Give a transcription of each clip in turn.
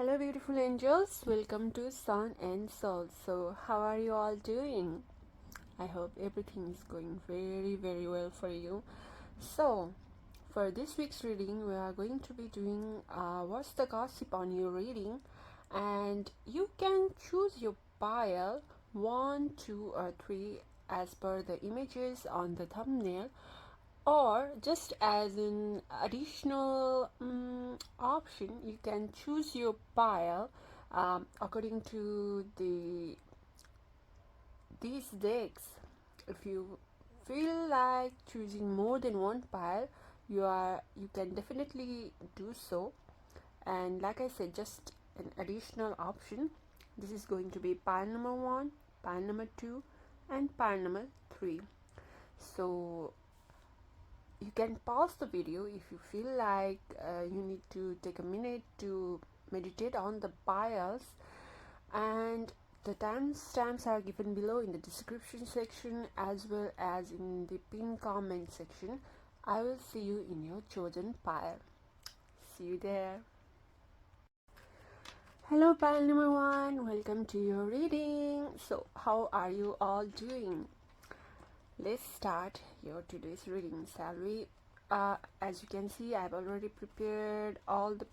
Hello beautiful angels, welcome to Sun and Soul. So how are you all doing? I hope everything is going very well for you. So for this week's reading we are going to be doing what's the gossip on your reading, and you can choose your pile 1, 2 or 3 as per the images on the thumbnail, or just as an additional option you can choose your pile according to these decks. If you feel like choosing more than one pile, you can definitely do so. And like I said, just an additional option, this is going to be pile number 1, pile number 2 and pile number 3. So you can pause the video if you feel like you need to take a minute to meditate on the piles, and the timestamps are given below in the description section as well as in the pinned comment section. I will see you in your chosen pile. See you there. Hello pile number 1, welcome to your reading. So how are you all doing? Let's start your today's reading, shall we? As you can see, I've already prepared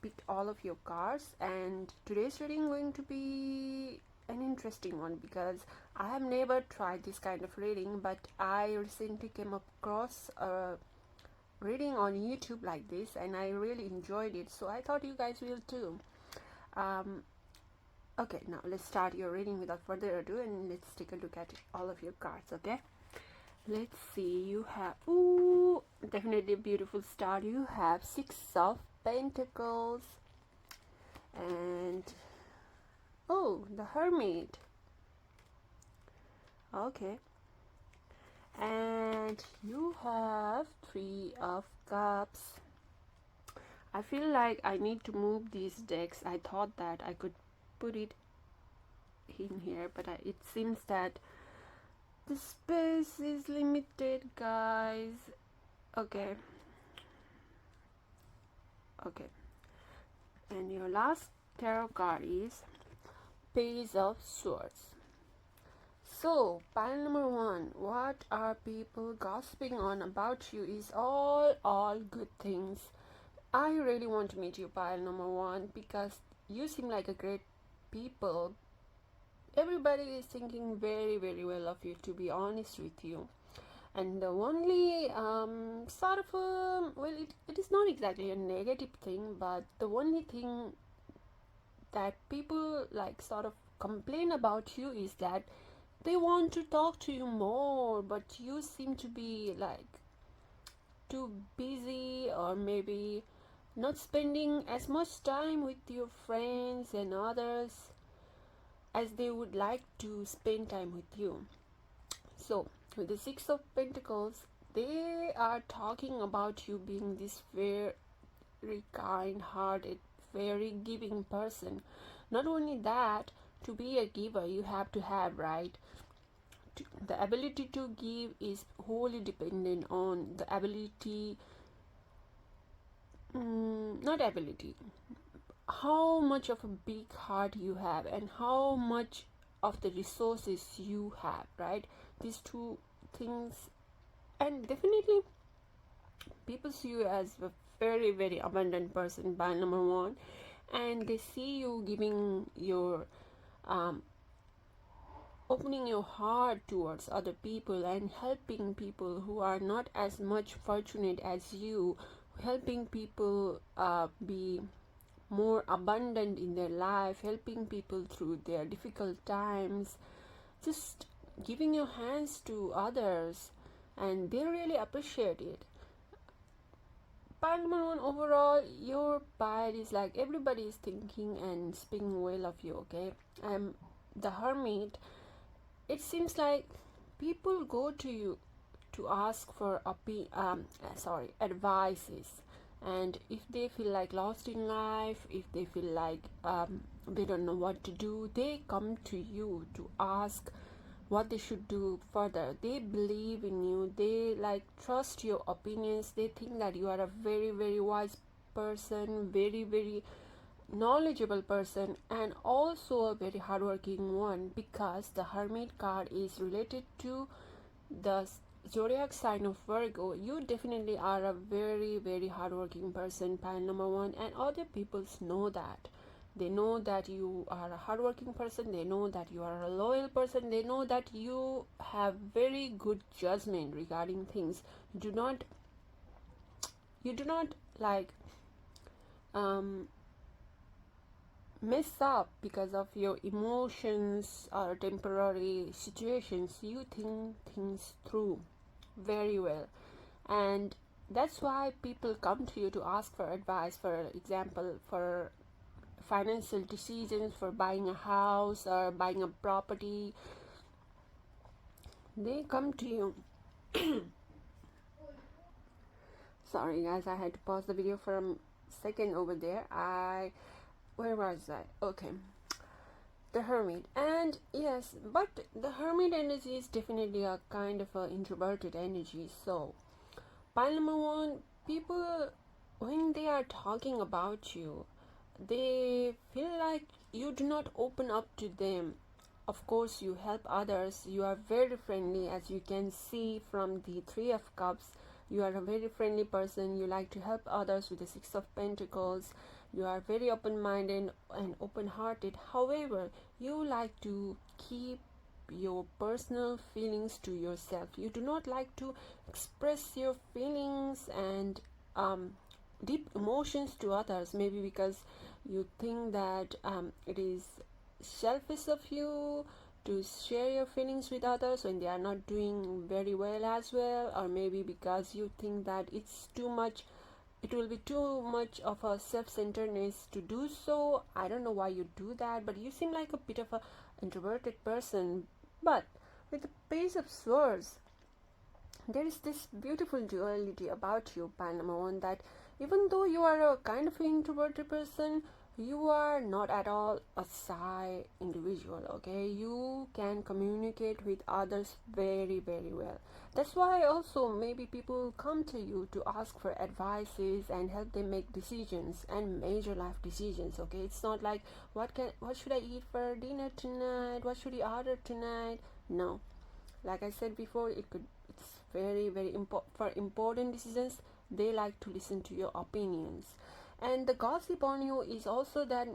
picked all of your cards, and today's reading going to be an interesting one because I have never tried this kind of reading, but I recently came across a reading on YouTube like this and I really enjoyed it, so I thought you guys will too. Okay, now let's start your reading without further ado and let's take a look at all of your cards. Okay, let's see. You have, ooh, definitely a beautiful start. You have 6 of Pentacles and oh, the Hermit. Okay, and you have 3 of Cups. I feel like I need to move these decks. I thought that I could put it in here, but it seems that the space is limited, guys. Okay, and your last tarot card is Page of Swords. So pile number 1, what are people gossiping on about you is all good things. I really want to meet you, pile number 1, because you seem like a great people. Everybody is thinking very well of you, to be honest with you. And the only sort of well, it is not exactly a negative thing, but the only thing that people like sort of complain about you is that they want to talk to you more, but you seem to be like too busy, or maybe not spending as much time with your friends and others as they would like to spend time with you. So with the 6 of Pentacles, they are talking about you being this very kind-hearted, very giving person. Not only that, to be a giver you have to have, right, the ability to give is wholly dependent on the ability, not ability, how much of a big heart you have and how much of the resources you have, right? These two things. And definitely people see you as a very abundant person, by number 1, and they see you giving your opening your heart towards other people and helping people who are not as much fortunate as you, helping people be more abundant in their life, helping people through their difficult times, just giving your hands to others, and they really appreciate it. Pile 1, overall your pile is like everybody is thinking and speaking well of you. Okay, the Hermit, it seems like people go to you to ask for advices, and if they feel like lost in life, if they feel like they don't know what to do, they come to you to ask what they should do further. They believe in you, they like trust your opinions, they think that you are a very wise person, very knowledgeable person and also a very hardworking one, because the Hermit card is related to the zodiac sign of Virgo. You definitely are a very, very hardworking person, pile number one, and other people know that. They know that you are a hardworking person, they know that you are a loyal person, they know that you have very good judgment regarding things. You do not like mess up because of your emotions or temporary situations. You think things through very well, and that's why people come to you to ask for advice, for example, for financial decisions, for buying a house or buying a property. They come to you. Sorry guys, I had to pause the video for a second over there. Where was I? Okay, the Hermit. And yes, but the Hermit energy is definitely a kind of a introverted energy. So pile number one, people, when they are talking about you, they feel like you do not open up to them. Of course, you help others, you are very friendly, as you can see from the Three of Cups. You are a very friendly person, you like to help others with the Six of Pentacles. You are very open-minded and open-hearted. However, you like to keep your personal feelings to yourself. You do not like to express your feelings and deep emotions to others, maybe because you think that it is selfish of you to share your feelings with others when they are not doing very well as well, or maybe because you think that it will be too much of a self-centeredness to do so. I don't know why you do that, but you seem like a bit of a introverted person. But with the Page of Swords, there is this beautiful duality about you, pile number one, that even though you are a kind of introverted person, you are not at all a shy individual. Okay, you can communicate with others very, very well. That's why also maybe people come to you to ask for advices and help them make decisions and major life decisions. Okay, it's not like what should I eat for dinner tonight, what should I order tonight. No, like I said before, it's very, very important. For important decisions, they like to listen to your opinions. And the gossip on you is also that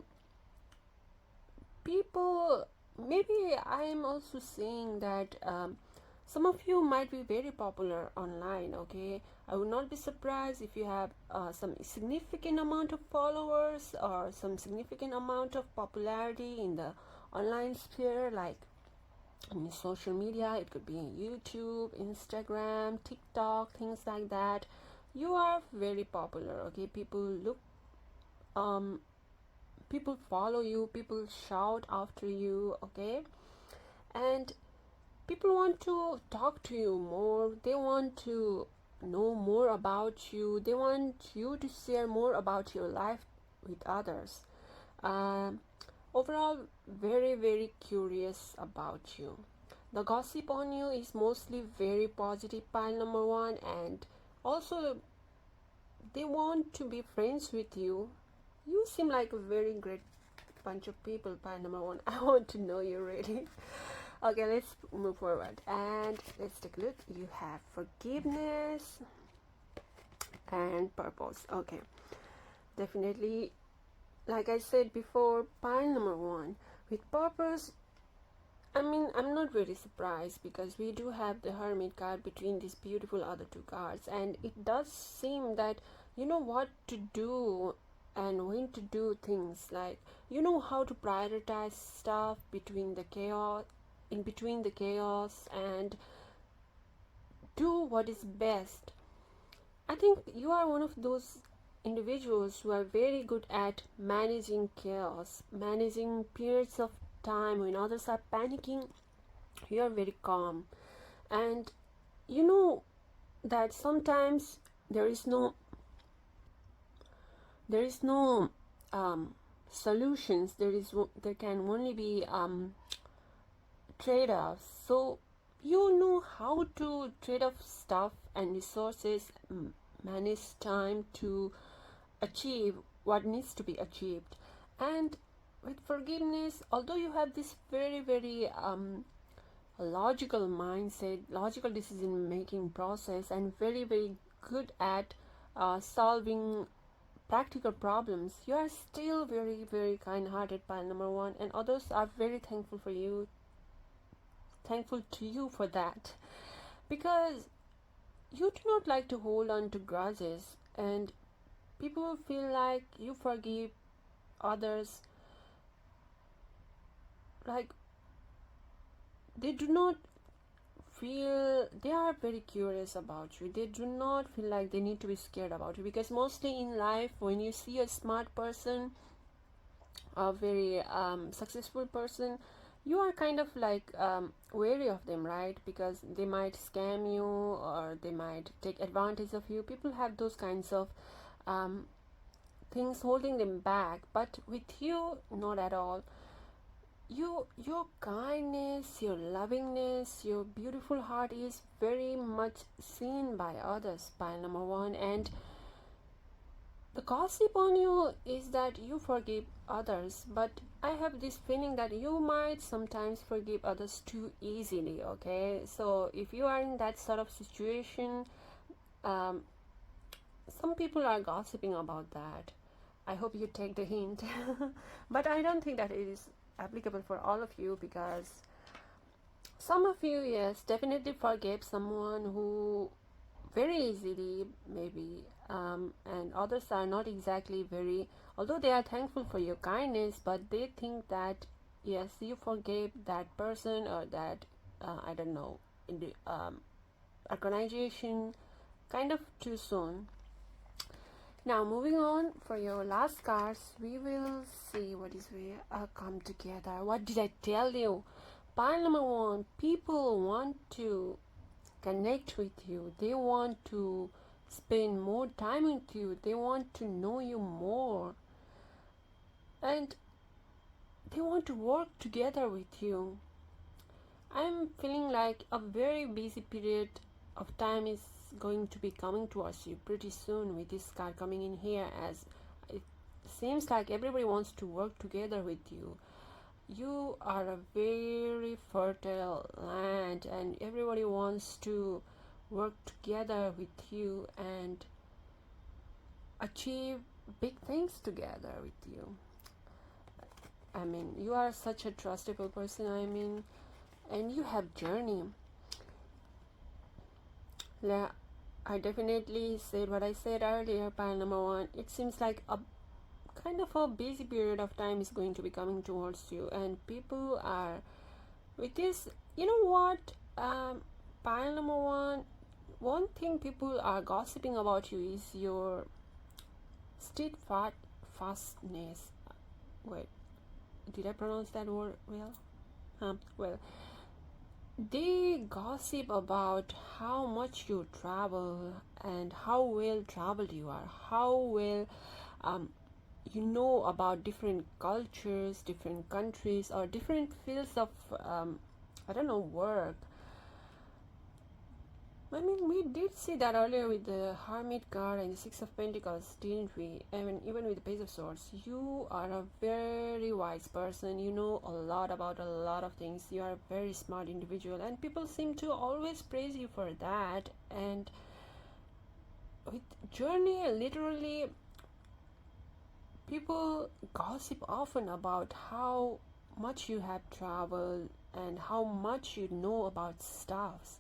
people, maybe I am also saying that some of you might be very popular online. Okay, I would not be surprised if you have some significant amount of followers or some significant amount of popularity in the online sphere, like in social media. It could be YouTube, Instagram, TikTok, things like that. You are very popular. Okay, people follow you, people shout after you. Okay, and people want to talk to you more, they want to know more about you, they want you to share more about your life with others. um, Overall, very, very curious about you. The gossip on you is mostly very positive, pile number one, and also they want to be friends with you. You seem like a very great bunch of people, pile number one. I want to know you really. Okay, let's move forward and let's take a look. You have forgiveness and purpose. Okay, definitely, like I said before, pile number one, with purpose, I mean, I'm not very surprised because we do have the Hermit card between these beautiful other two cards, and it does seem that you know what to do and when to do things. Like, you know how to prioritize stuff in between the chaos, and do what is best. I think you are one of those individuals who are very good at managing chaos, managing periods of time when others are panicking. You are very calm, and you know that sometimes there is no solutions. There can only be trade-offs. So you know how to trade off stuff and resources, manage time to achieve what needs to be achieved. And with forgiveness, although you have this very very logical mindset, logical decision making process, and very very good at solving practical problems, you are still very very kind hearted, pile number one, and others are very thankful to you for that, because you do not like to hold on to grudges, and people feel like you forgive others, like they do not feel, they are very curious about you, they do not feel like they need to be scared about you, because mostly in life when you see a smart person, a very successful person, you are kind of like wary of them, right? Because they might scam you or they might take advantage of you. People have those kinds of um, things holding them back, but with you, not at all. Your kindness, your lovingness, your beautiful heart is very much seen by others, pile number one. And the gossip on you is that you forgive others, but I have this feeling that you might sometimes forgive others too easily, okay? So if you are in that sort of situation, um, some people are gossiping about that. I hope you take the hint. But I don't think that it is applicable for all of you, because some of you, yes, definitely forgive someone who very easily, maybe, and others are not exactly very, although they are thankful for your kindness, but they think that yes, you forgave that person or that I don't know, in the organization kind of too soon. Now moving on, for your last cards, we will see what is we come together. What did I tell you? Pile number one, people want to connect with you, they want to spend more time with you, they want to know you more, and they want to work together with you. I'm feeling like a very busy period of time is going to be coming towards you pretty soon with this card coming in here, as it seems like everybody wants to work together with you. You are a very fertile land and everybody wants to work together with you and achieve big things together with you. I mean, you are such a trustable person, I mean, and you have journey. Yeah, I definitely said what I said earlier, pile number one. It seems like a kind of a busy period of time is going to be coming towards you, and people are with this, you know what, pile number one thing people are gossiping about you is your steadfastness. Wait, did I pronounce that word well? Well, they gossip about how much you travel and how well traveled you are, how well um, you know about different cultures, different countries, or different fields of I don't know, work. I mean, we did see that earlier with the Hermit card and the Six of Pentacles, didn't we? I mean, even with the Page of Swords, you are a very wise person. You know a lot about a lot of things. You are a very smart individual, and people seem to always praise you for that. And with Journey, literally, people gossip often about how much you have traveled and how much you know about stuffs.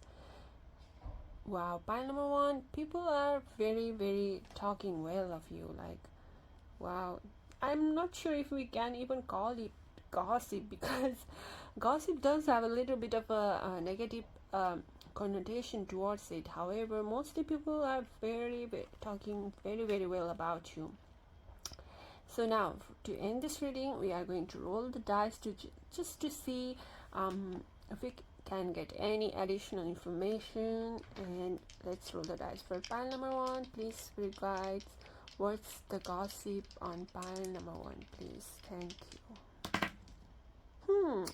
Wow, pile number one, people are very, very talking well of you. Like, wow, I'm not sure if we can even call it gossip because gossip does have a little bit of a negative connotation towards it. However, mostly people are talking very, very well about you. So now, to end this reading, we are going to roll the dice to just to see if we can get any additional information. And let's roll the dice for pile number one. Please, spirit guides, what's the gossip on pile number one, please? Thank you.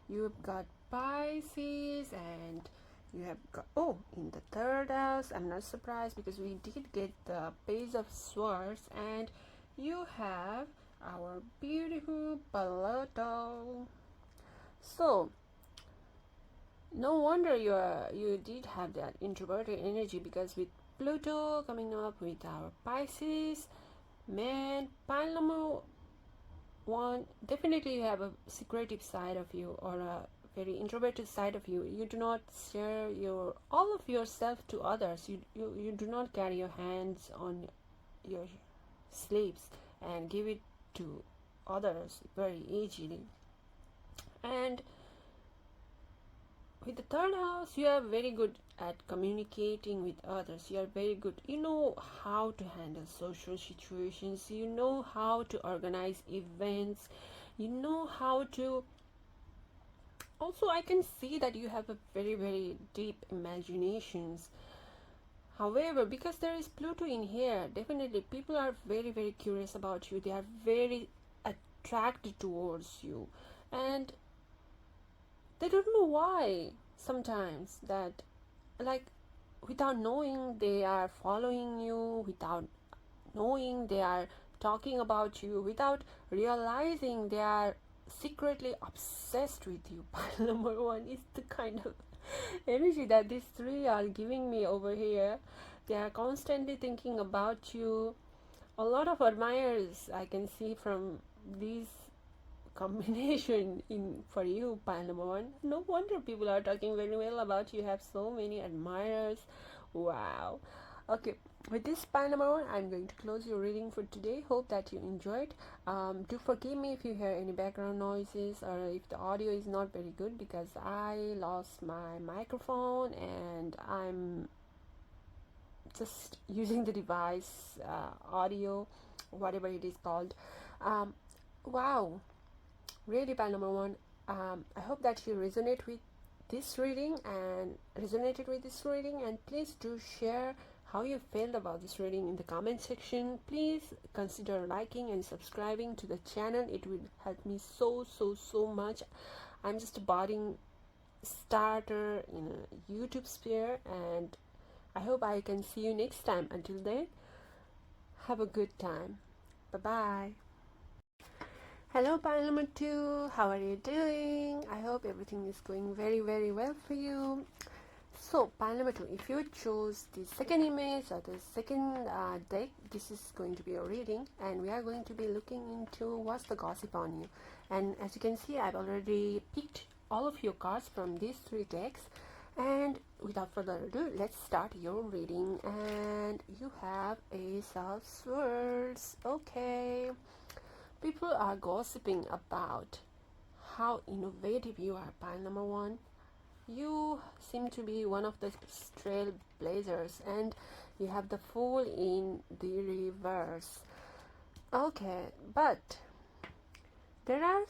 You've got Pisces, and you have got, oh, in the third house, I'm not surprised because we did get the Page of Swords, and you have our beautiful Pluto. So no wonder you did have that introverted energy, because with Pluto coming up with our Pisces, man, pile number one, definitely you have a secretive side of you, or a very introverted side of you. You do not share your all of yourself to others. You do not carry your hands on your sleeves and give it to others very easily. And with the third house, you are very good at communicating with others. You are very good. You know how to handle social situations. You know how to organize events. You know how to. Also, I can see that you have a very, very deep imaginations. However, because there is Pluto in here, definitely people are very, very curious about you. They are very attracted towards you. And they don't know why sometimes, that like without knowing they are following you, without knowing they are talking about you, without realizing they are secretly obsessed with you. Pile number one is the kind of energy that these three are giving me over here. They are constantly thinking about you. A lot of admirers I can see from these combination in for you, pile number one. No wonder people are talking very well about you. You have so many admirers. Wow. Okay, with this pile number one, I'm going to close your reading for today. Hope that you enjoyed. Do forgive me if you hear any background noises, or if the audio is not very good, because I lost my microphone and I'm just using the device audio, whatever it is called. Wow, really, pile number one, I hope that you resonate with this reading and resonated with this reading, and please do share how you felt about this reading in the comment section. Please consider liking and subscribing to the channel. It will help me so much. I'm just a budding starter in a YouTube sphere, and I hope I can see you next time. Until then, have a good time. Bye bye. Hello, pile number two. How are you doing? I hope everything is going very well for you. So, pile number two, if you chose the second image or the second deck, this is going to be a reading, and we are going to be looking into what's the gossip on you. And as you can see, I've already picked all of your cards from these three decks. And without further ado, let's start your reading. And you have Ace of Swords. Okay. People are gossiping about how innovative you are, pile number one. You seem to be one of the trailblazers, and you have the Fool in the reverse. Okay, but there are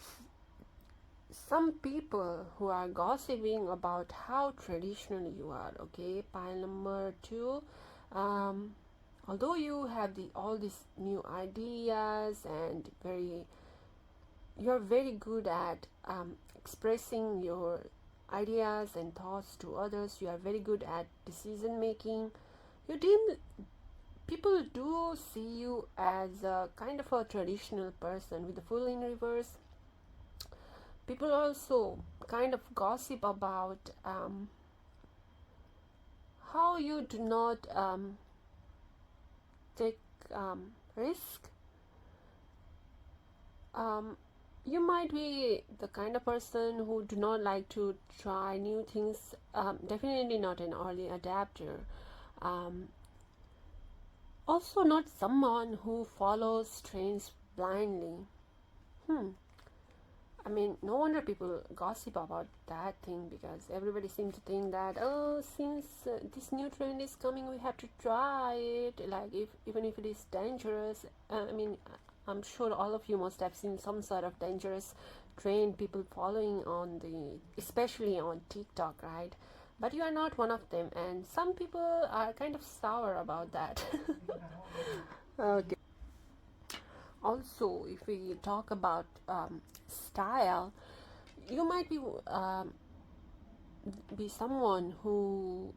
some people who are gossiping about how traditional you are. Okay, pile number two. Although you have all these new ideas and you're very good at expressing your ideas and thoughts to others. You are very good at decision making. People do see you as a kind of a traditional person with the Fool in reverse. People also kind of gossip about how you do not take risk. You might be the kind of person who do not like to try new things. Definitely not an early adapter. Also not someone who follows trends blindly. I mean, no wonder people gossip about that thing, because everybody seems to think that, oh, since this new trend is coming, we have to try it, like even if it is dangerous. I mean, I'm sure all of you must have seen some sort of dangerous trend people following especially on TikTok, right? But you are not one of them, and some people are kind of sour about that. Okay. Also, if we talk about style, you might be someone who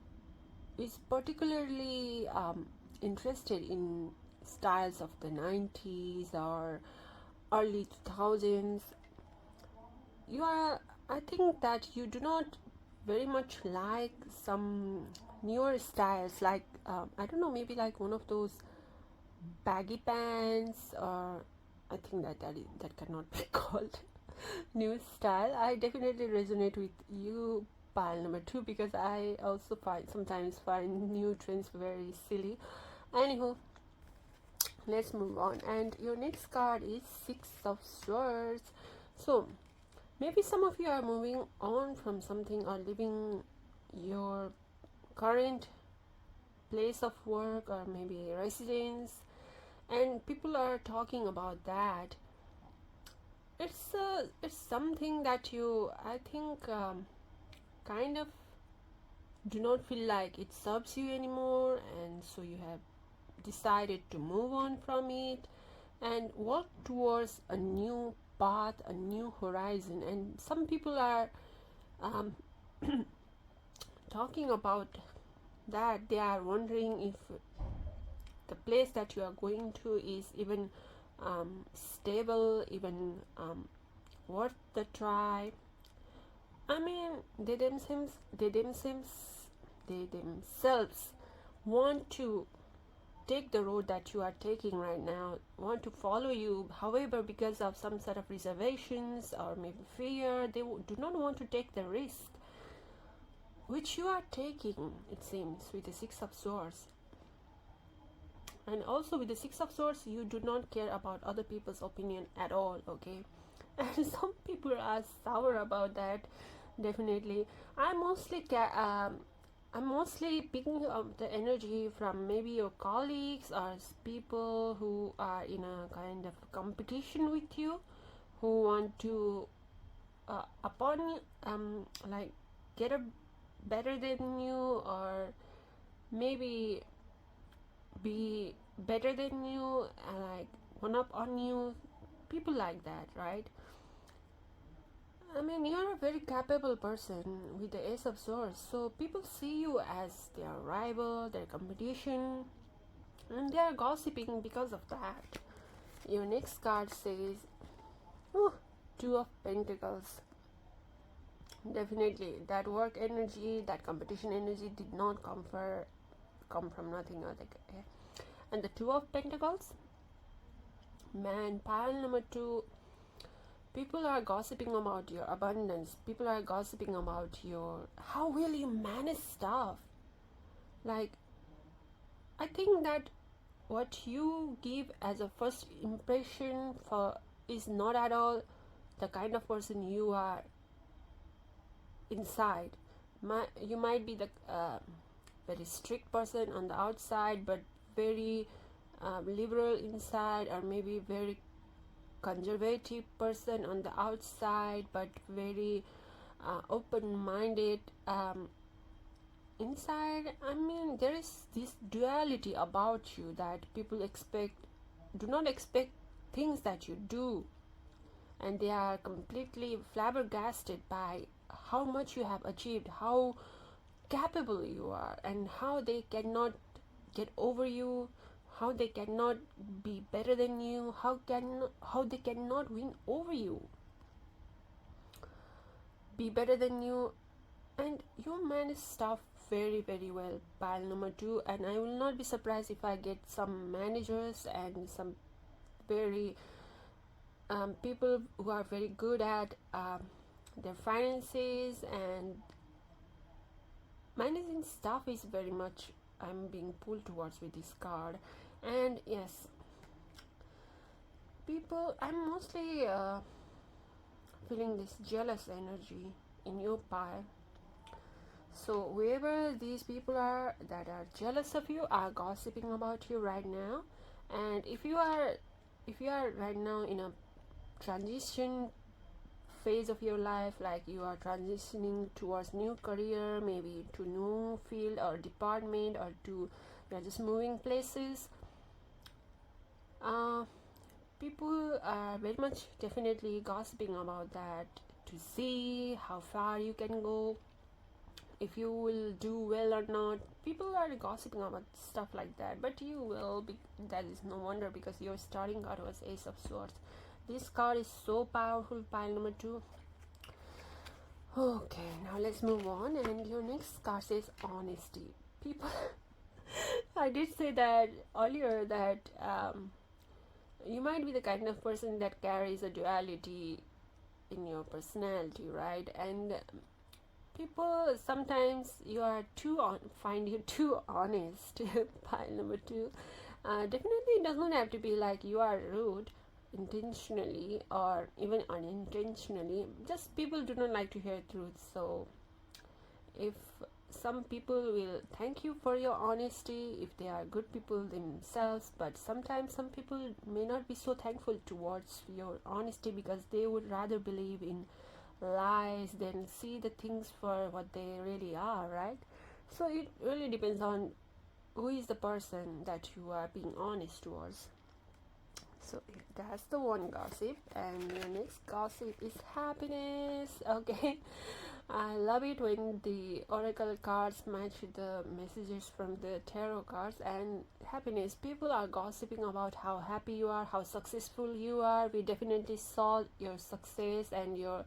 is particularly interested in styles of the 90s, or early 2000s. You are, I think that you do not very much like some newer styles, like I don't know, maybe like one of those baggy pants, or I think that cannot be called new style. I definitely resonate with you, pile number 2, because I also sometimes find new trends very silly. Anywho, let's move on. And your next card is Six of Swords. So maybe some of you are moving on from something or leaving your current place of work or maybe residence, and people are talking about that. It's something that you, I think, kind of do not feel like it serves you anymore, and so you have decided to move on from it and work towards a new path, a new horizon. And some people are um, talking about that. They are wondering if the place that you are going to is even stable, even worth the try. I mean, they themselves want to take the road that you are taking right now, want to follow you. However, because of some sort of reservations or maybe fear, they do not want to take the risk which you are taking, it seems, with the Six of Swords. And also with the Six of Swords, you do not care about other people's opinion at all, okay? And some people are sour about that, definitely. I'm mostly picking up the energy from maybe your colleagues or people who are in a kind of competition with you, who want to like get a better than you, or maybe be better than you, like one up on you, people like that, right? I mean, you're a very capable person with the Ace of Swords, so people see you as their rival, their competition, and they are gossiping because of that. Your next card says, Two of Pentacles. Definitely, that work energy, that competition energy did not come from nothing other. Okay? And the Two of Pentacles, man, pile number 2. People are gossiping about your abundance. People are gossiping about your how will you manage stuff. Like, I think that what you give as a first impression for is not at all the kind of person you are inside. You might be the very strict person on the outside, but very liberal inside, or maybe very conservative person on the outside, but very open-minded inside. I mean, there is this duality about you that people do not expect things that you do, and they are completely flabbergasted by how much you have achieved, how capable you are, and how they cannot get over you, how they cannot be better than you, how they cannot win over you, be better than you. And you manage stuff very very well, pile number 2. And I will not be surprised if I get some managers and some very people who are very good at their finances, and managing stuff is very much I'm being pulled towards with this card. And yes, people, I'm mostly feeling this jealous energy in your pile. So whoever these people are that are jealous of you are gossiping about you right now. And if you are right now in a transition phase of your life, like you are transitioning towards new career, maybe to new field or department, or to you're just moving places, people are very much definitely gossiping about that to see how far you can go, if you will do well or not. People are gossiping about stuff like that, but you will be. That is no wonder, because your starting card was Ace of Swords. This card is so powerful, pile number 2. Okay, now let's move on. And your next card says honesty. People, I did say that earlier that you might be the kind of person that carries a duality in your personality, right? And people sometimes find you too honest. Pile number 2. Definitely, it does not have to be like you are rude intentionally or even unintentionally. Just people do not like to hear truth. So if some people will thank you for your honesty if they are good people themselves, but sometimes some people may not be so thankful towards your honesty because they would rather believe in lies than see the things for what they really are, right? So it really depends on who is the person that you are being honest towards. So that's the one gossip. And your next gossip is happiness. Okay. I love it when the oracle cards match the messages from the tarot cards. And happiness, people are gossiping about how happy you are, how successful you are. We definitely saw your success and your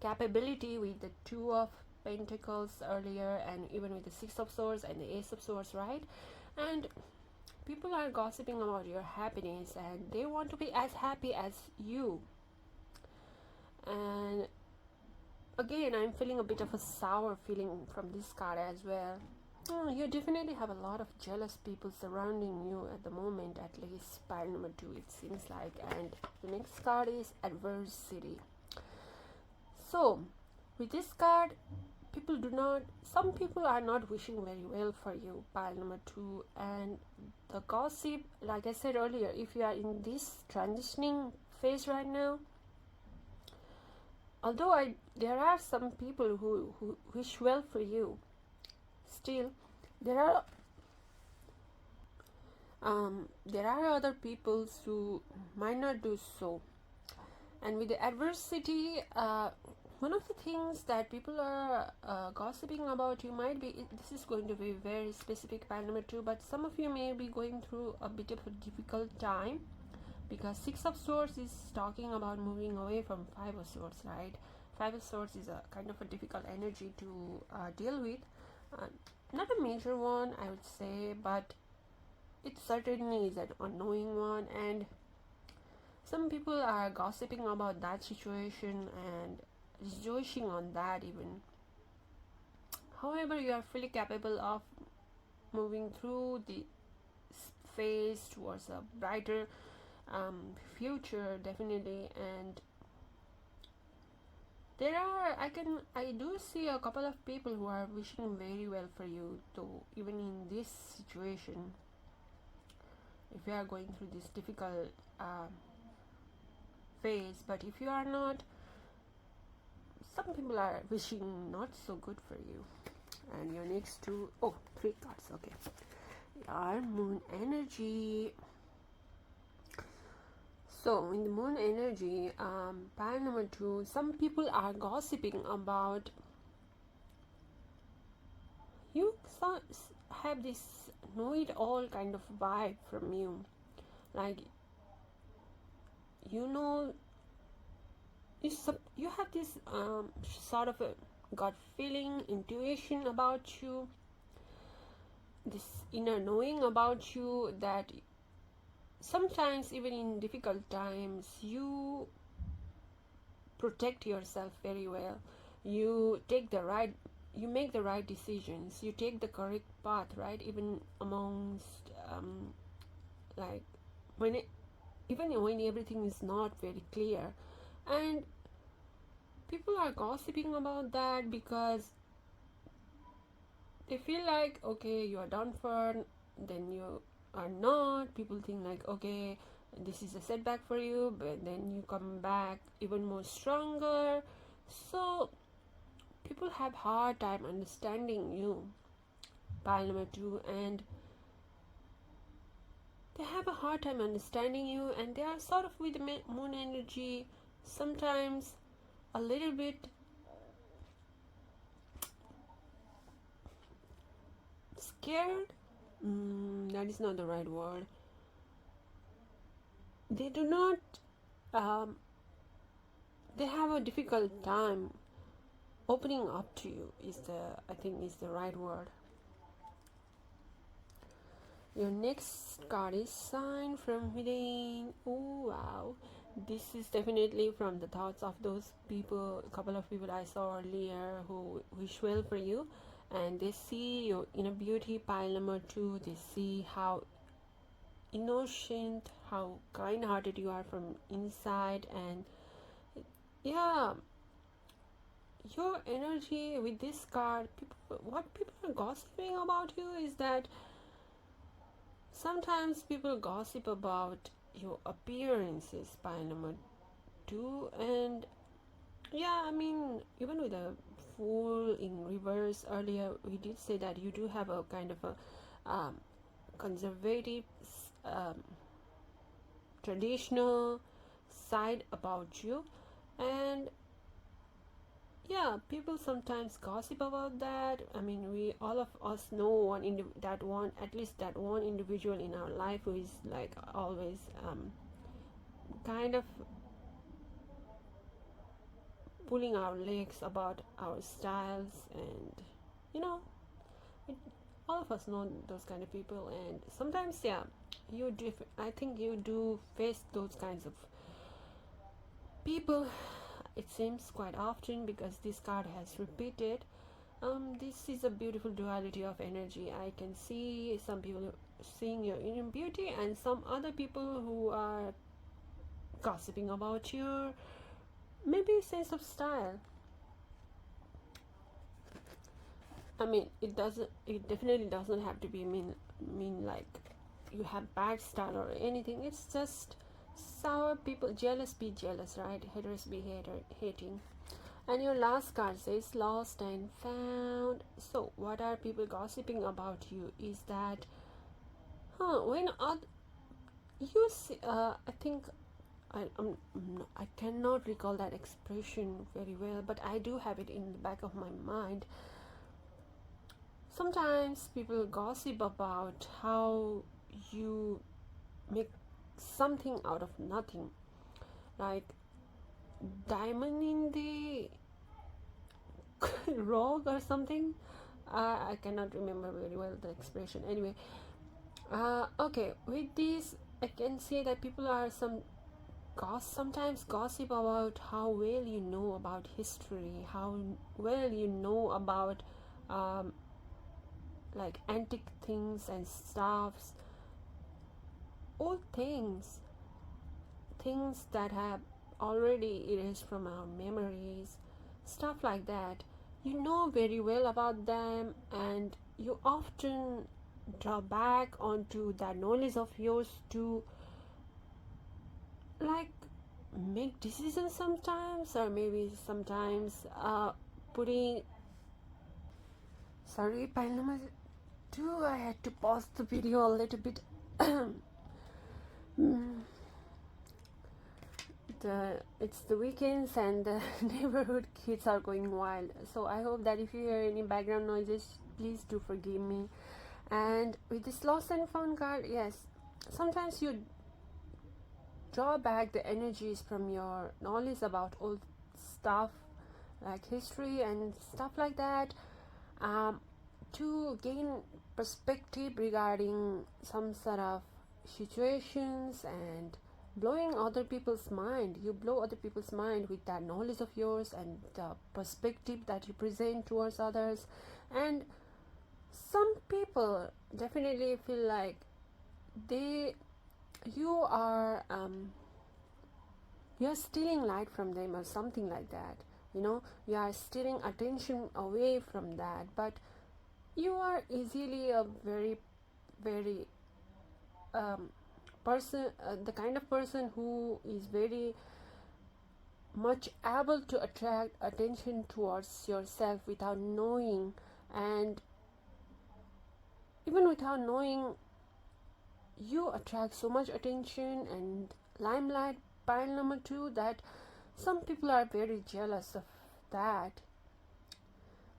capability with the 2 of Pentacles earlier, and even with the 6 of Swords and the Ace of Swords, right? And people are gossiping about your happiness and they want to be as happy as you. And again, I'm feeling a bit of a sour feeling from this card as well. You definitely have a lot of jealous people surrounding you at the moment, at least. Pile number 2, it seems like. And the next card is adversity. So with this card, some people are not wishing very well for you, pile number 2. And the gossip, like I said earlier, if you are in this transitioning phase right now, although there are some people who wish well for you, still there are other people who might not do so. And with the adversity, one of the things that people are gossiping about you might be, this is going to be very specific, pile number 2, but some of you may be going through a bit of a difficult time, because 6 of Swords is talking about moving away from 5 of Swords, right? 5 of Swords is a kind of a difficult energy to deal with. Not a major one, I would say, but it certainly is an unknowing one, and some people are gossiping about that situation and rejoicing on that even. However, you are fully capable of moving through the phase towards a brighter future, definitely. And I do see a couple of people who are wishing very well for you, though, even in this situation. If you are going through this difficult phase, but if you are not, some people are wishing not so good for you. And your next 3 cards, okay, are moon energy. So in the moon energy, pile number 2, some people are gossiping about you. Have this know-it-all kind of vibe from you, like you have this sort of a gut feeling, intuition about you, this inner knowing about you, that sometimes even in difficult times you protect yourself very well. You make the right decisions, you take the correct path, right? Even amongst like even when everything is not very clear. And people are gossiping about that because they feel like, okay, you are done for, then you are not. People think like, okay, this is a setback for you, but then you come back even more stronger. So people have hard time understanding you, pile number 2, and they have a hard time understanding you, and they are sort of with the moon energy sometimes a little bit scared. That is not the right word. They do not um, they have a difficult time opening up to you I think is the right word. Your next card is Sign from Within. Oh wow, this is definitely from the thoughts of those people, a couple of people I saw earlier who wish well for you, and they see your inner beauty. Pile number 2, they see how innocent, how kind-hearted you are from inside, and yeah, your energy with this card. What people are gossiping about you is that sometimes people gossip about your appearances, pile number 2, and yeah, I mean, even with a Fool in reverse earlier, we did say that you do have a kind of a conservative, um, traditional side about you, and yeah, people sometimes gossip about that. I mean, we all of us know at least that one individual in our life who is like always kind of pulling our legs about our styles, and you know, it, all of us know those kind of people, and sometimes yeah, I think you do face those kinds of people, it seems, quite often, because this card has repeated. This is a beautiful duality of energy. I can see some people seeing your inner beauty and some other people who are gossiping about your maybe sense of style. I mean, it definitely doesn't have to be mean like you have bad style or anything. It's just sour people. Jealous be jealous, right? Haters be hating. And your last card says lost and found. So what are people gossiping about you is that when you see, I think I cannot recall that expression very well, but I do have it in the back of my mind. Sometimes people gossip about how you make something out of nothing, like diamond in the rock or something. I cannot remember very well the expression. Anyway, okay, with this, I can say that people are sometimes gossip about how well you know about history, how well you know about like antique things and stuffs, old things that have already erased from our memories, stuff like that. You know very well about them, and you often draw back onto that knowledge of yours to like make decisions sometimes, or maybe sometimes putting sorry, pile number 2, I had to pause the video a little bit. It's the weekends and the neighborhood kids are going wild, so I hope that if you hear any background noises, please do forgive me. And with this lost and found card, yes, sometimes you draw back the energies from your knowledge about old stuff like history and stuff like that, to gain perspective regarding some sort of situations and blowing other people's mind. You blow other people's mind with that knowledge of yours and the perspective that you present towards others. And some people definitely feel like you are you're stealing light from them or something like that. You are stealing attention away from that, but you are easily a very very person, the kind of person who is very much able to attract attention towards yourself without knowing, and even without knowing, you attract so much attention and limelight, pile number 2, that some people are very jealous of that.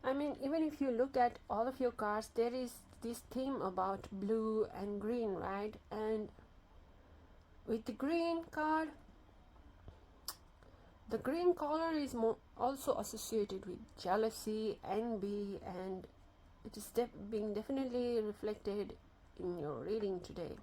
I mean, even if you look at all of your cards, there is this theme about blue and green, right? And with the green card, The green color is also associated with jealousy, envy, and it is being definitely reflected in your reading today.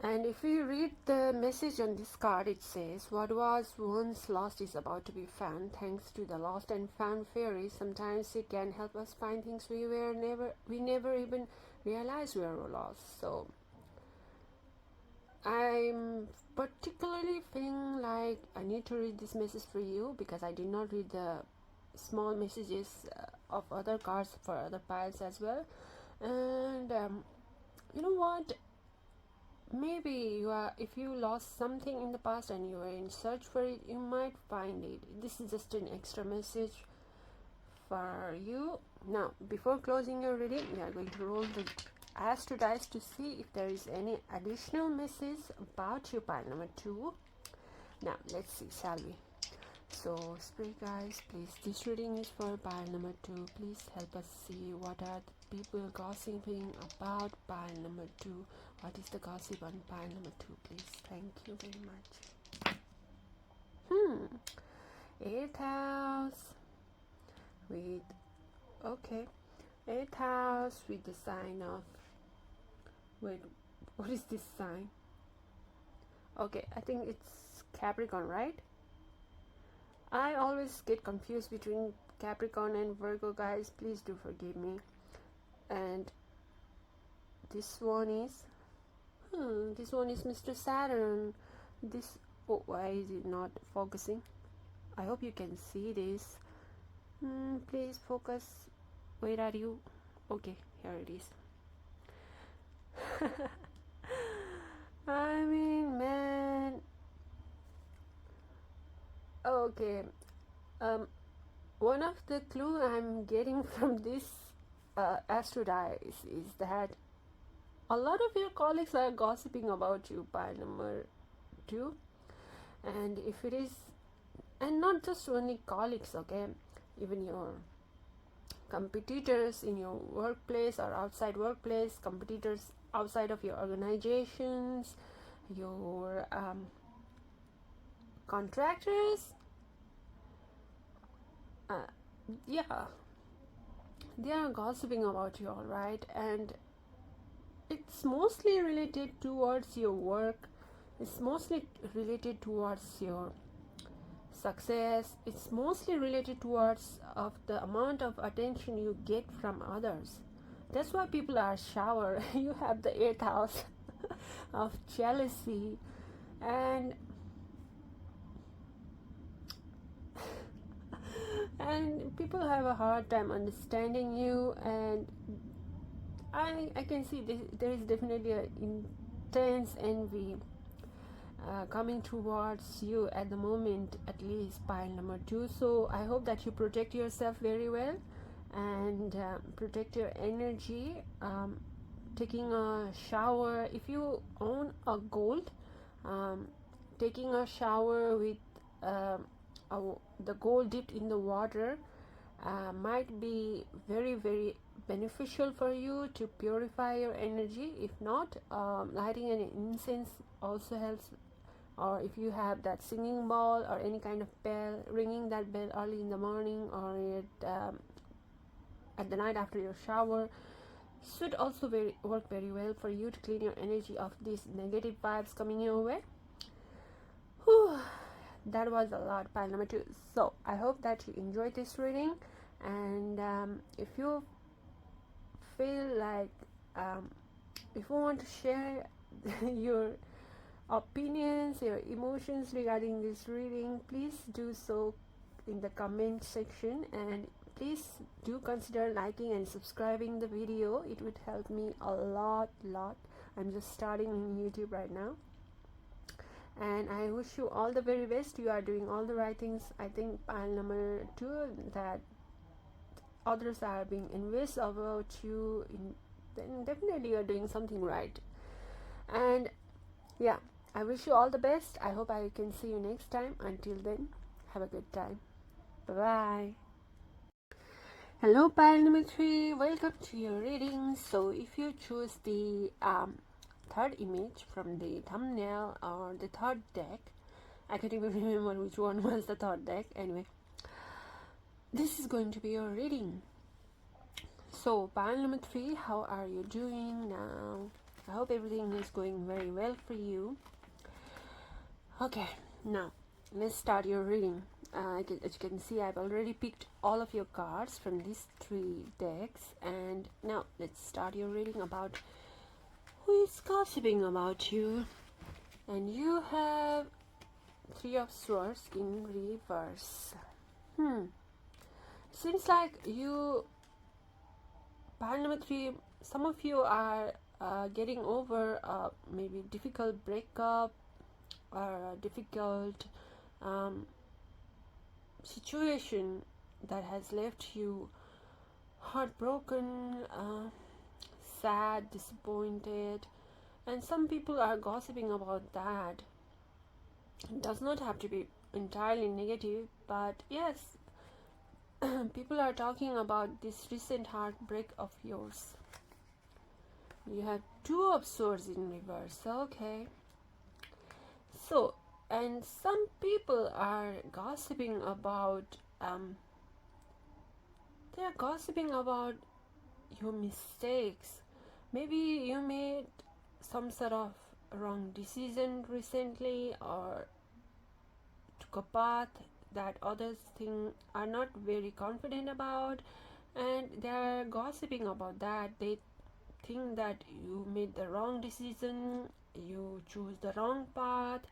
And if you read the message on this card, it says, what was once lost is about to be found. Thanks to the lost and found fairy, sometimes it can help us find things we never even realized we were lost. So I'm particularly feeling like I need to read this message for you, because I did not read the small messages of other cards for other piles as well. And you know what, maybe if you lost something in the past and you are in search for it, you might find it. This is just an extra message for you. Now, before closing your reading, we are going to roll the astro dice to see if there is any additional message about your pile number 2. Now let's see, shall we? So spirit guys, please, this reading is for pile number 2. Please help us see what are the people gossiping about pile number 2. What is the gossip on pile number 2, please? Thank you very much. 8th house with, okay, 8th house with the sign of, wait, what is this sign? Okay, I think it's Capricorn, right? I always get confused between Capricorn and Virgo, guys. Please do forgive me. And this one is Mr. Saturn. This, oh, why is it not focusing? I hope you can see this. Please focus. Where are you? Okay, here it is. I mean, man. Okay. One of the clue I'm getting from this astro dice is that a lot of your colleagues are gossiping about you, pile number 2. And if it is, and not just only colleagues, okay, even your competitors in your workplace or outside workplace, competitors outside of your organizations, your contractors, yeah, they are gossiping about you, all right. And it's mostly related towards your work, it's mostly related towards your success, it's mostly related towards of the amount of attention you get from others. That's why people are shower. You have the 8th house of jealousy, and people have a hard time understanding you. And I can see there is definitely an intense envy coming towards you at the moment, at least pile number 2. So I hope that you protect yourself very well and protect your energy. Taking a shower, if you own a gold, taking a shower with the gold dipped in the water might be very, very beneficial for you to purify your energy. If not, lighting an incense also helps. Or if you have that singing ball or any kind of bell, ringing that bell early in the morning or at the night after your shower should also work very well for you to clean your energy of these negative vibes coming your way. Whew, that was a lot, pile number 2. So I hope that you enjoyed this reading, and if you feel like if you want to share your opinions, your emotions regarding this reading, please do so in the comment section, and please do consider liking and subscribing the video. It would help me a lot. I'm just starting in YouTube right now, and I wish you all the very best. You are doing all the right things. I think pile number 2, that others are being envious about you, then definitely you're doing something right. And yeah, I wish you all the best. I hope I can see you next time. Until then, have a good time. Bye bye. Hello, pile number 3. Welcome to your reading. So if you choose the third image from the thumbnail or the third deck, I can't even remember which one was the third deck. Anyway, this is going to be your reading. So, pile number 3, how are you doing now? I hope everything is going very well for you. Okay, now let's start your reading. As you can see, I've already picked all of your cards from these 3 decks, and now let's start your reading about who is gossiping about you. And you have 3 of Swords in reverse. Seems like you, pile number 3, some of you are getting over a maybe difficult breakup or a difficult situation that has left you heartbroken, sad, disappointed, and some people are gossiping about that. It does not have to be entirely negative, but yes, people are talking about this recent heartbreak of yours. You have 2 of Swords in reverse. Okay, so, and some people are gossiping about they are gossiping about your mistakes. Maybe you made some sort of wrong decision recently, or took a path that others think are not very confident about, and they are gossiping about that. They think that you made the wrong decision, you choose the wrong path,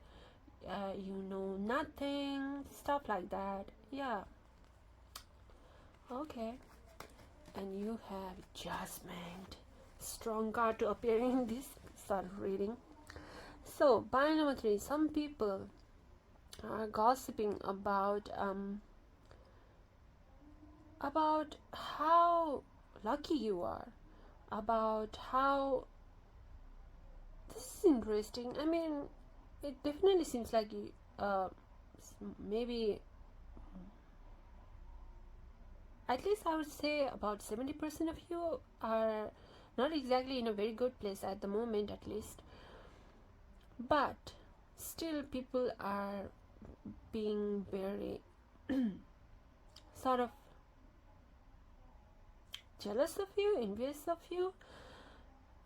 you know nothing, stuff like that. Yeah, okay. And you have Judgment, strong card to appear in this sort of reading. So, pile number 3, some people are gossiping about how lucky you are, about how, this is interesting. I mean, it definitely seems like you, maybe at least I would say about 70% of you are not exactly in a very good place at the moment, at least. But still, people are being very sort of jealous of you, envious of you.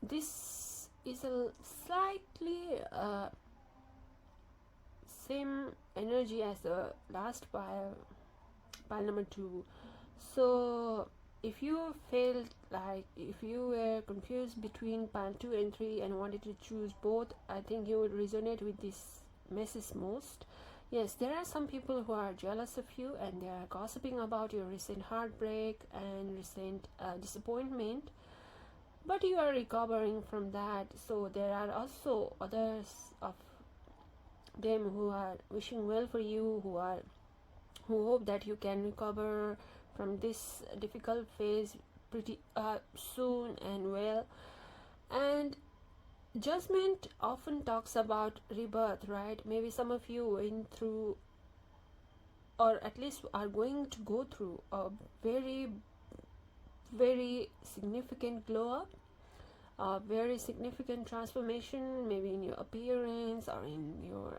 This is a slightly same energy as the last pile number 2. So if you felt like, if you were confused between pile 2 and 3 and wanted to choose both, I think you would resonate with this message most. Yes, there are some people who are jealous of you, and they are gossiping about your recent heartbreak and recent disappointment, but you are recovering from that. So there are also others of them who are wishing well for you, who hope that you can recover from this difficult phase pretty soon and well. And Judgment often talks about rebirth, right? Maybe some of you went through, or at least are going to go through, a very, very significant glow up, a very significant transformation, maybe in your appearance or in your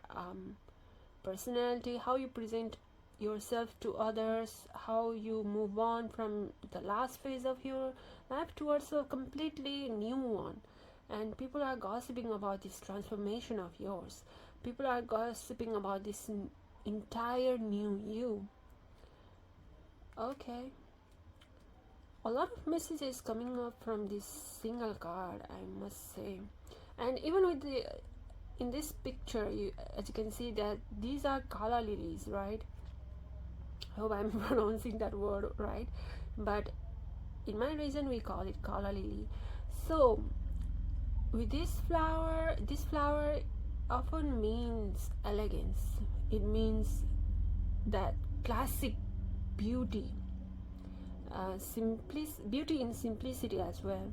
personality, how you present yourself to others, how you move on from the last phase of your life towards a completely new one. And people are gossiping about this transformation of yours. People are gossiping about this entire new you. Okay, a lot of messages coming up from this single card, I must say. And even with the, in this picture, as you can see that these are calla lilies, right? I hope I'm pronouncing that word right, but in my region we call it calla lily. So with this flower often means elegance. It means that classic beauty, beauty in simplicity as well.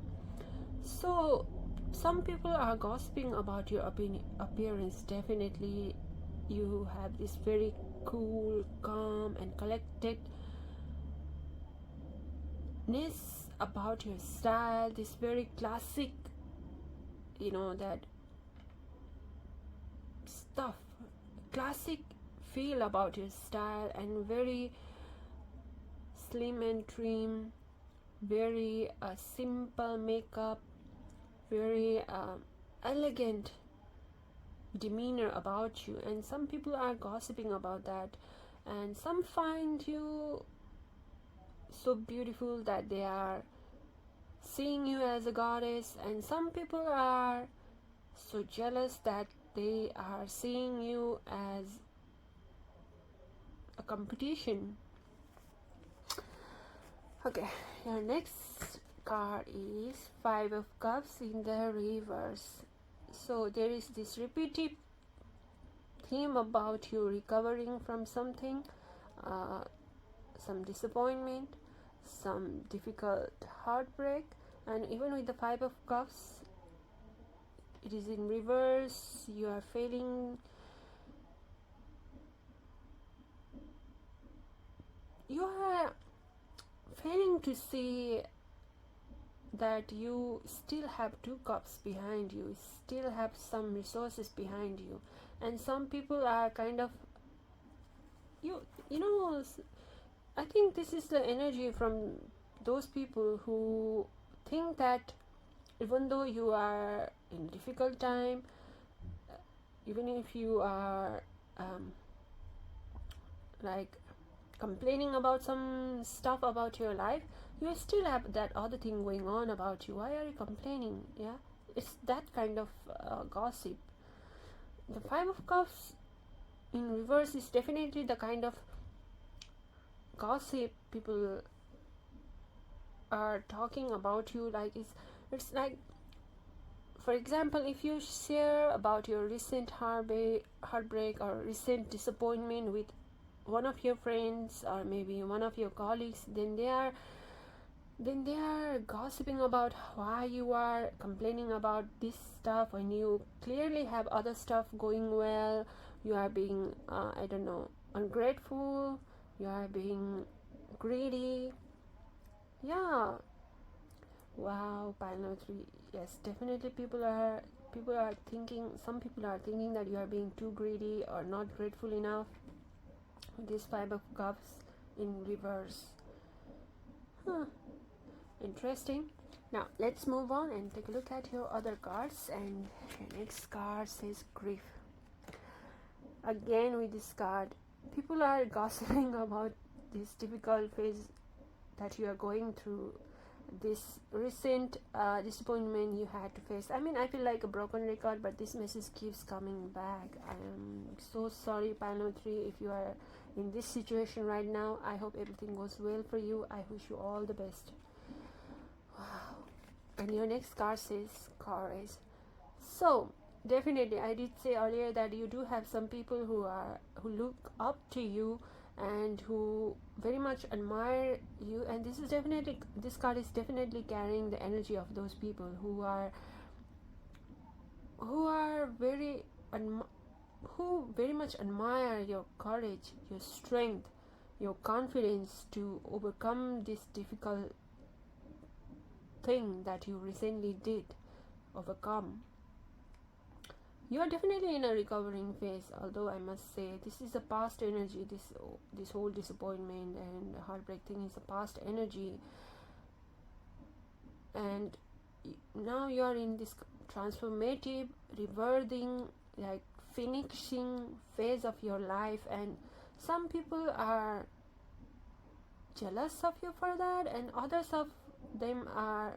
So some people are gossiping about your appearance. Definitely you have this very cool, calm and collectedness about your style, this very classic, that stuff, classic feel about your style, and very slim and trim, very simple makeup, very elegant demeanor about you. And some people are gossiping about that, and some find you so beautiful that they are seeing you as a goddess, and some people are so jealous that they are seeing you as a competition. Okay, your next card is Five of Cups in the reverse. So there is this repeated theme about you recovering from something, uh, some disappointment, some difficult heartbreak. And even with the Five of Cups, it is in reverse. You are failing, to see that you still have two cups behind you, still have some resources behind you. And some people are kind of, you know, I think this is the energy from those people who think that even though you are in a difficult time, even if you are like complaining about some stuff about your life, you still have that other thing going on about you. Why are you complaining? Yeah, it's that kind of gossip. The Five of Cups in reverse is definitely the kind of gossip people are talking about you. Like it's like, for example, if you share about your recent heartbreak or recent disappointment with one of your friends or maybe one of your colleagues, then they are gossiping about why you are complaining about this stuff when you clearly have other stuff going well. You are being I don't know, ungrateful, you are being greedy. Yeah, wow, pile number 3. Yes, definitely people are thinking, some people are thinking that you are being too greedy or not grateful enough. This Five of Cups in reverse. Interesting. Now let's move on and take a look at your other cards. And your next card says grief. Again with this card, people are gossiping about this difficult phase that you are going through, this recent disappointment you had to face. I mean, I feel like a broken record, but this message keeps coming back. I am so sorry, Pano 3, if you are in this situation right now. I hope everything goes well for you. I wish you all the best. Wow. And your next card says courage. So definitely, I did say earlier that you do have some people who look up to you and who very much admire you, and this card is definitely carrying the energy of those people who very much admire your courage, your strength, your confidence to overcome this difficult thing that you recently did overcome. You are definitely in a recovering phase, although I must say this is a past energy. This whole disappointment and heartbreak thing is a past energy, and now you are in this transformative, rebirthing, like finishing phase of your life. And some people are jealous of you for that, and others of them are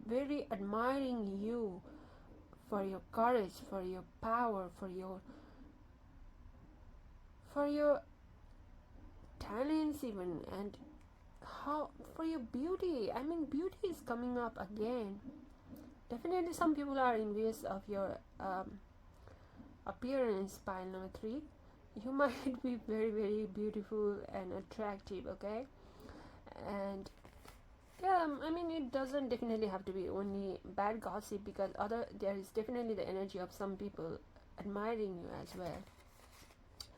very admiring you for your courage, for your power, for your talents even, and how for your beauty. I mean, beauty is coming up again. Definitely some people are envious of your appearance, pile number 3. You might be very, very beautiful and attractive, okay? And yeah, I mean, it doesn't definitely have to be only bad gossip, because there is definitely the energy of some people admiring you as well.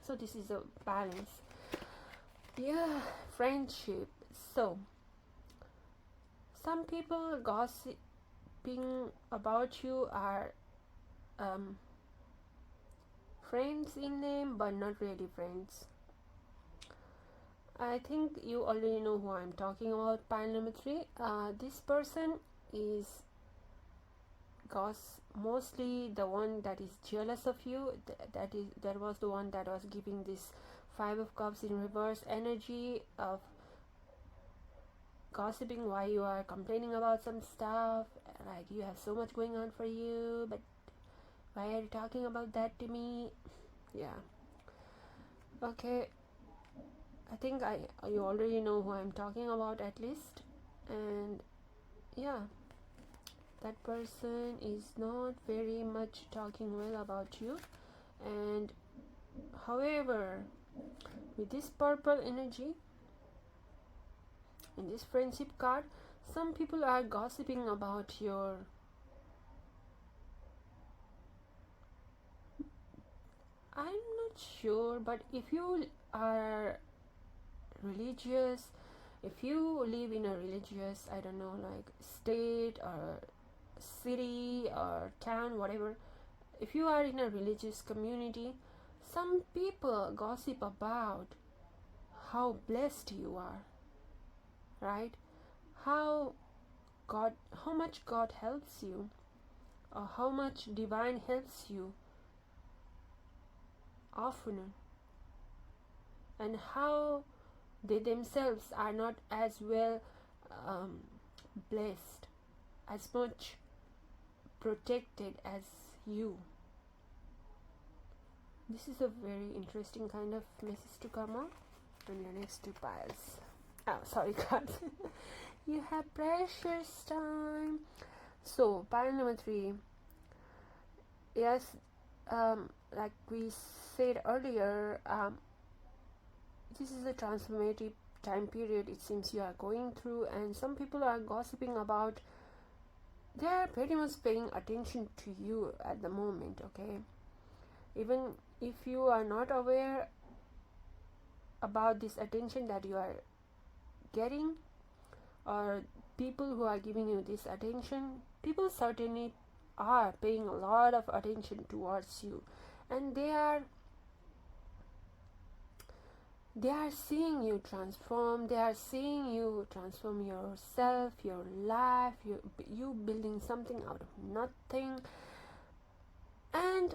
So this is a balance. Yeah, friendship. So some people gossiping about you are friends in name, but not really friends. I think you already know who I'm talking about. Pile number 3. This person is mostly the one that is jealous of you. That was the one that was giving this 5 of Cups in reverse energy of gossiping why you are complaining about some stuff, like you have so much going on for you, but why are you talking about that to me? Yeah, okay, I think you already know who I'm talking about at least. And yeah, that person is not very much talking well about you. And however, with this purple energy in this friendship card, some people are gossiping about your I'm not sure, but if you are religious, if you live in a religious, I don't know, like state or city or town, whatever, if you are in a religious community, some people gossip about how blessed you are, right? How how much God helps you, or how much divine helps you often, and how they themselves are not as well um, blessed, as much protected as you. This is a very interesting kind of message to come out on your next 2 piles. Oh, sorry, God. You have precious time. So, pile number 3. Yes, like we said earlier, this is a transformative time period it seems you are going through, and some people are gossiping about, they are pretty much paying attention to you at the moment, okay? Even if you are not aware about this attention that you are getting, or people who are giving you this attention, people certainly are paying a lot of attention towards you, and they are seeing you transform. They are seeing you transform yourself, your life, you building something out of nothing. And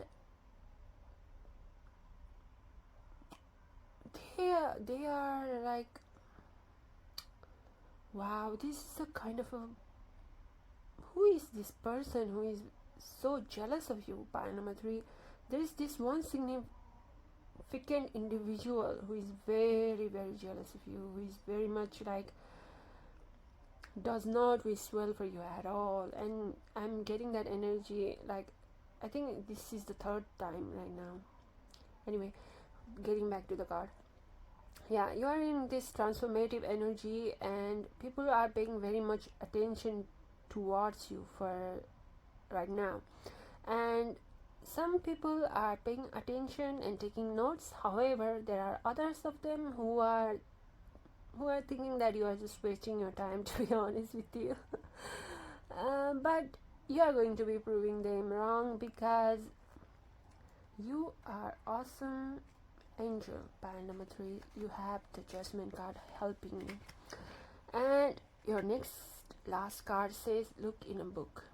they are like, wow, this is a kind of a, who is this person who is so jealous of you? Pile number 3. There is this one significant individual who is very, very jealous of you, who is very much like, does not wish well for you at all. And I'm getting that energy, like, I think this is the 3rd time right now. Anyway, getting back to the card. Yeah, you are in this transformative energy, and people are paying very much attention towards you for right now. And some people are paying attention and taking notes. However, there are others of them who are thinking that you are just wasting your time, to be honest with you. But you are going to be proving them wrong, because you are awesome angel. Pile number 3, you have the Judgment card helping you. And your last card says, look in a book.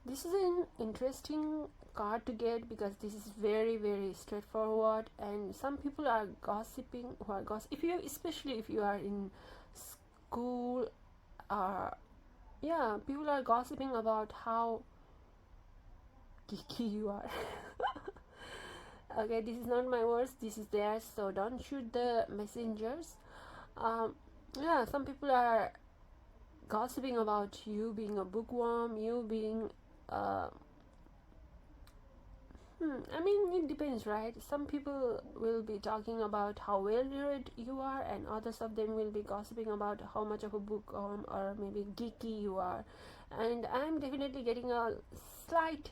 This is an interesting card to get, because this is very, very straightforward, and some people are gossiping especially if you are in school, yeah, people are gossiping about how geeky you are. Okay, this is not my words, this is theirs, so don't shoot the messengers. Yeah, some people are gossiping about you being a bookworm, you being I mean, it depends, right? Some people will be talking about how well read you are, and others of them will be gossiping about how much of a bookworm or maybe geeky you are. And I'm definitely getting a slight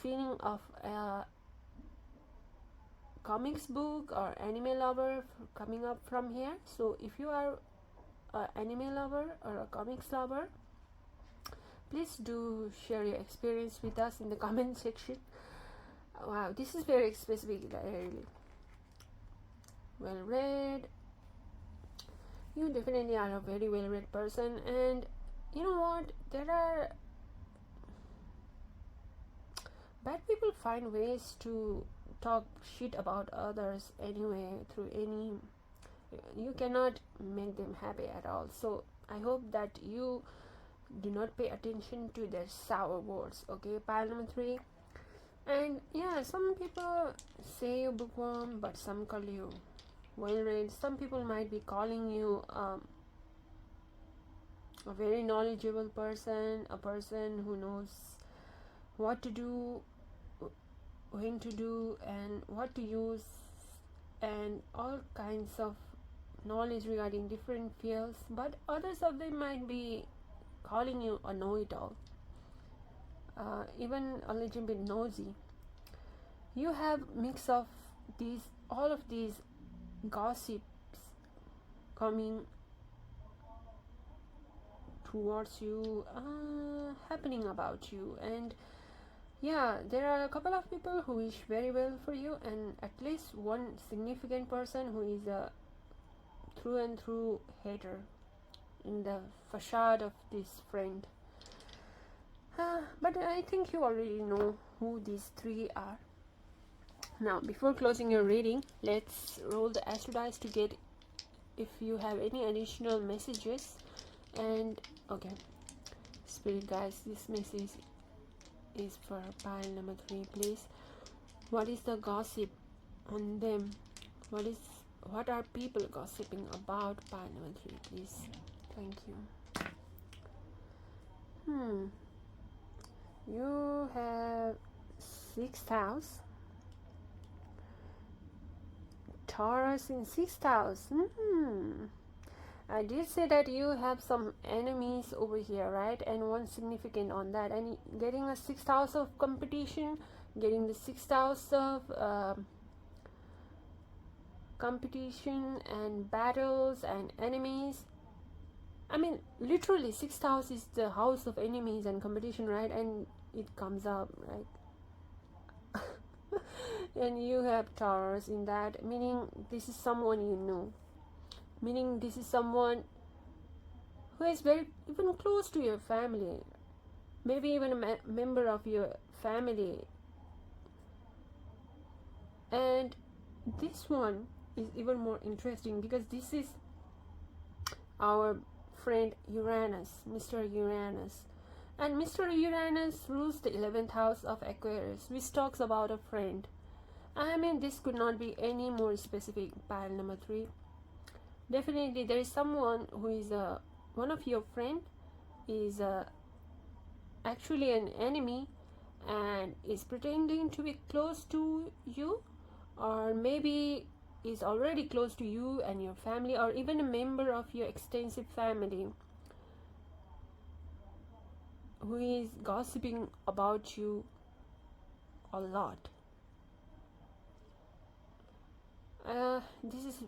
feeling of a comics book or anime lover coming up from here. So if you are an anime lover or a comics lover, please do share your experience with us in the comment section. Wow, this is very specific, really well read. You definitely are a very well read person, and you know what? There are bad people find ways to talk shit about others anyway through any. You cannot make them happy at all. So I hope that you do not pay attention to their sour words. Okay, pile number 3. And yeah, some people say you bookworm, but some call you well read. Some people might be calling you a very knowledgeable person, a person who knows what to do, when to do, and what to use, and all kinds of knowledge regarding different fields. But others of them might be calling you a know-it-all, even a little bit nosy. You have mix of these, all of these gossips coming towards you, happening about you. And yeah, there are a couple of people who wish very well for you, and at least one significant person who is a through and through hater in the facade of this friend. But I think you already know who these 3 are. Now, before closing your reading, let's roll the astro dice to get if you have any additional messages. And okay, spirit guys, this message is for pile number 3, please. What is the gossip on them? What are people gossiping about? Pile number 3, please. Thank you. You have 6th house, Taurus in 6th house. I did say that you have some enemies over here, right? And one significant on that. And getting a 6th house of competition, getting the 6th house of competition and battles and enemies. I mean, literally, 6th house is the house of enemies and competition, right? And it comes up, right? And you have Taurus in that, meaning this is someone you know. Meaning this is someone who is very even close to your family, maybe even a member of your family. And this one is even more interesting because this is our friend Uranus, Mr. Uranus. And Mr. Uranus rules the 11th house of Aquarius, which talks about a friend. I mean, this could not be any more specific. Pile number 3. Definitely there is someone who is one of your friend is actually an enemy and is pretending to be close to you, or maybe is already close to you and your family, or even a member of your extensive family who is gossiping about you a lot. This is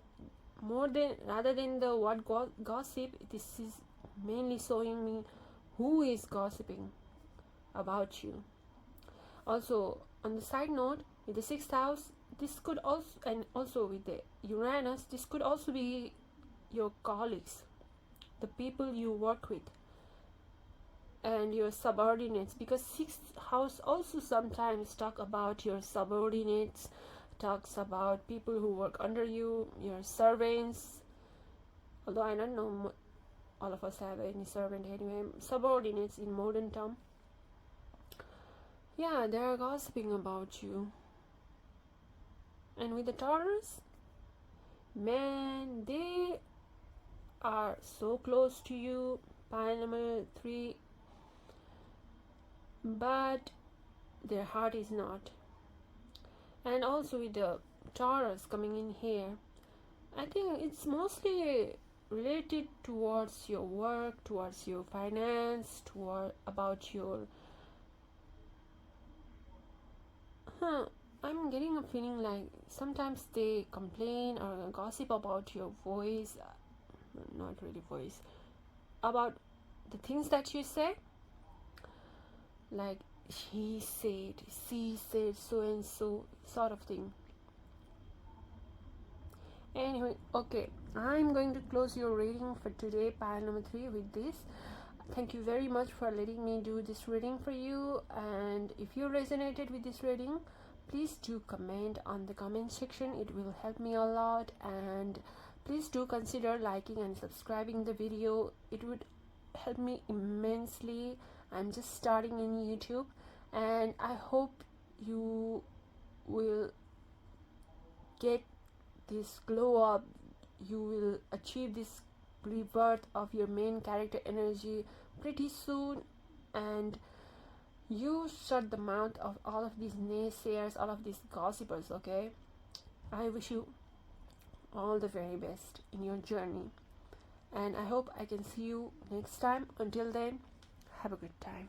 more than, rather than the what gossip, this is mainly showing me who is gossiping about you. Also, on the side note, with the 6th house, this could also, and also with the Uranus, this could also be your colleagues, the people you work with, and your subordinates, because 6th house also sometimes talk about your subordinates, talks about people who work under you, your servants. Although I don't know all of us have any servant anyway, subordinates in modern term. Yeah, they are gossiping about you. And with the Taurus, man, they are so close to you. Pile number 3, but their heart is not. And also with the Taurus coming in here, I think it's mostly related towards your work, towards your finance, about your I'm getting a feeling like sometimes they complain or gossip about your voice, not really voice, about the things that you say. Like he said, she said, so and so sort of thing. Anyway, okay, I'm going to close your reading for today, pile number 3, with this. Thank you very much for letting me do this reading for you, and if you resonated with this reading, please do comment on the comment section. It will help me a lot, and please do consider liking and subscribing the video. It would help me immensely. I'm just starting in YouTube, and I hope you will get this glow up. You will achieve this rebirth of your main character energy pretty soon, and you shut the mouth of all of these naysayers, all of these gossipers. Okay, I wish you all the very best in your journey, and I hope I can see you next time. Until then, have a good time.